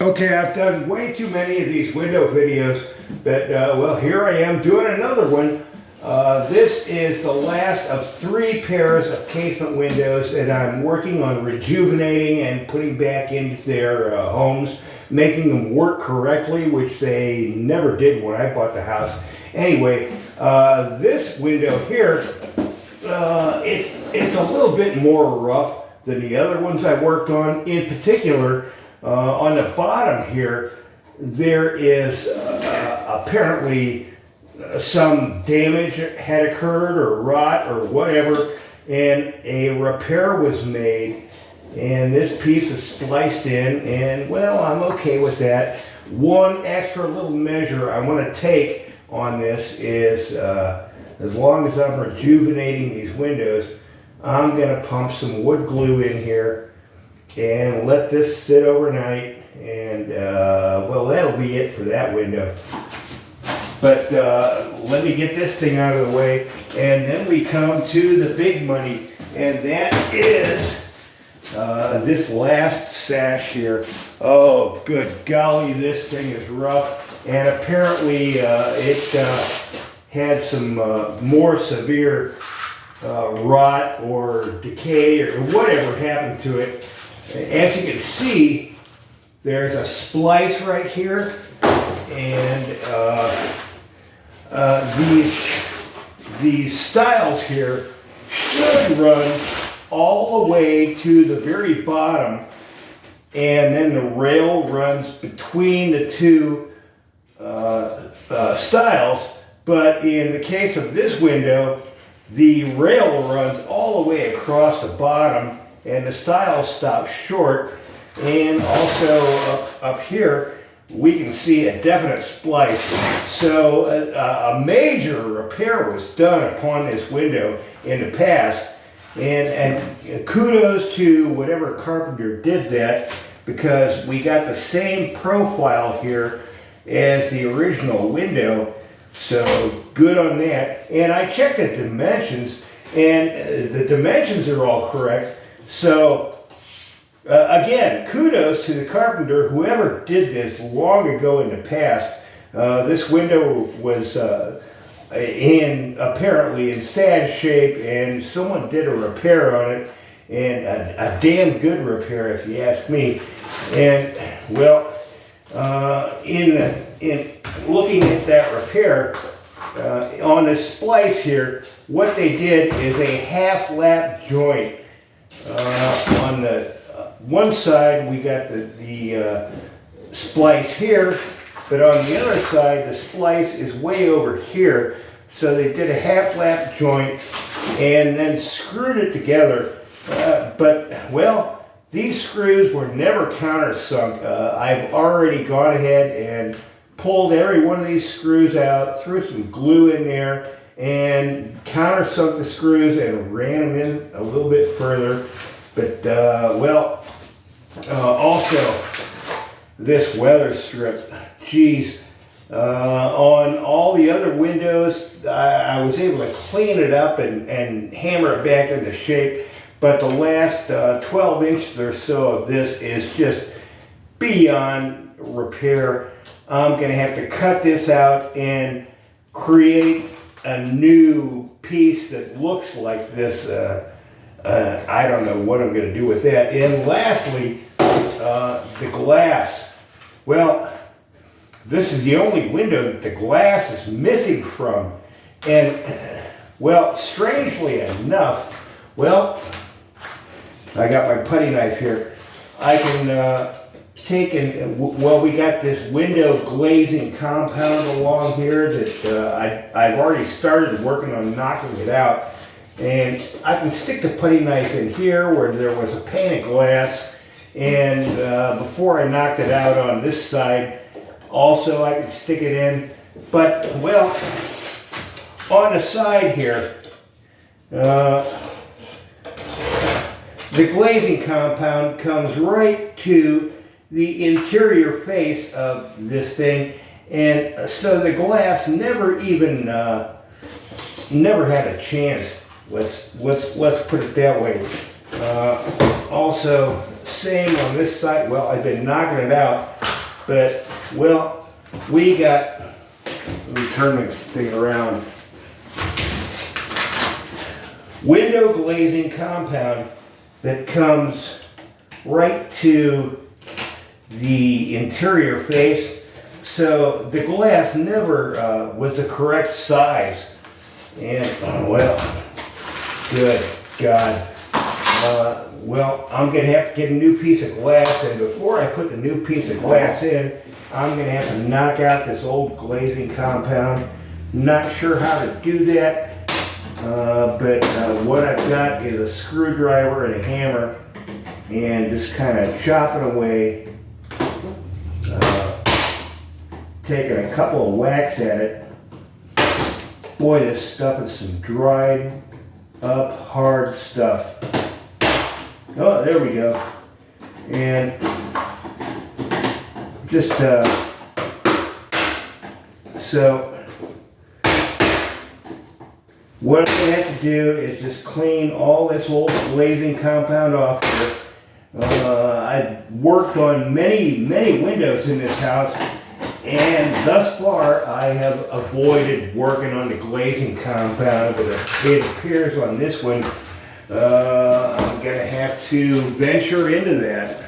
Okay, I've done way too many of these window videos, but well, here I am doing another one. This is the last of 3 pairs of casement windows that I'm working on rejuvenating and putting back into their homes, making them work correctly, which they never did when I bought the house. Anyway, this window here, it's a little bit more rough than the other ones I worked on. In particular, on the bottom here, there is apparently some damage had occurred or rot or whatever, and a repair was made, and this piece is spliced in, and well, I'm okay with that. One extra little measure I want to take on this is as long as I'm rejuvenating these windows, I'm going to pump some wood glue in here and let this sit overnight, and well, that'll be it for that window. But let me get this thing out of the way, and then we come to the big money, and that is this last sash here. Oh, good golly, this thing is rough, and apparently it had some more severe rot or decay or whatever happened to it. As you can see, there's a splice right here, and these stiles here should run all the way to the very bottom, and then the rail runs between the two stiles. But in the case of this window, the rail runs all the way across the bottom, and the stiles stop short. And also up here, we can see a definite splice. So a major repair was done upon this window in the past. And kudos to whatever carpenter did that, because we got the same profile here as the original window. So good on that. And I checked the dimensions, and the dimensions are all correct. So again, kudos to the carpenter, whoever did this long ago in the past. This window was apparently in sad shape, and someone did a repair on it, and a damn good repair if you ask me. And well, in looking at that repair, on this splice here, what they did is a half lap joint. On the one side, we got the splice here, but on the other side, the splice is way over here. So they did a half lap joint and then screwed it together. But well, these screws were never countersunk. I've already gone ahead and pulled every one of these screws out, threw some glue in there, and countersunk the screws and ran them in a little bit further. But well, also this weather strip, geez, on all the other windows, I was able to clean it up and hammer it back into shape. But the last 12 inches or so of this is just beyond repair. I'm going to have to cut this out and create a new piece that looks like this. I don't know what I'm going to do with that. And lastly, the glass. Well, this is the only window that the glass is missing from. And well, strangely enough, well, I got my putty knife here. I can take and, well, we got this window glazing compound along here that I've already started working on knocking it out. And I can stick the putty knife in here where there was a pane of glass. And before I knocked it out on this side, also I can stick it in. But, well, on the side here, the glazing compound comes right to the interior face of this thing, and so the glass never even never had a chance. Let's put it that way. Also, same on this side. Well, I've been knocking it out. But, well, we got, let me turn the thing around. Window glazing compound that comes right to the interior face. So the glass never was the correct size. And, oh, well, good God. Well, I'm gonna have to get a new piece of glass, and before I put the new piece of glass in, I'm gonna have to knock out this old glazing compound. Not sure how to do that, but what I've got is a screwdriver and a hammer, and just kind of chopping away, taking a couple of whacks at it. Boy, this stuff is some dried up hard stuff. Oh, there we go. And just so what I'm gonna have to do is just clean all this old glazing compound off here. I've worked on many windows in this house, and thus far I have avoided working on the glazing compound, but it appears on this one I'm gonna have to venture into that.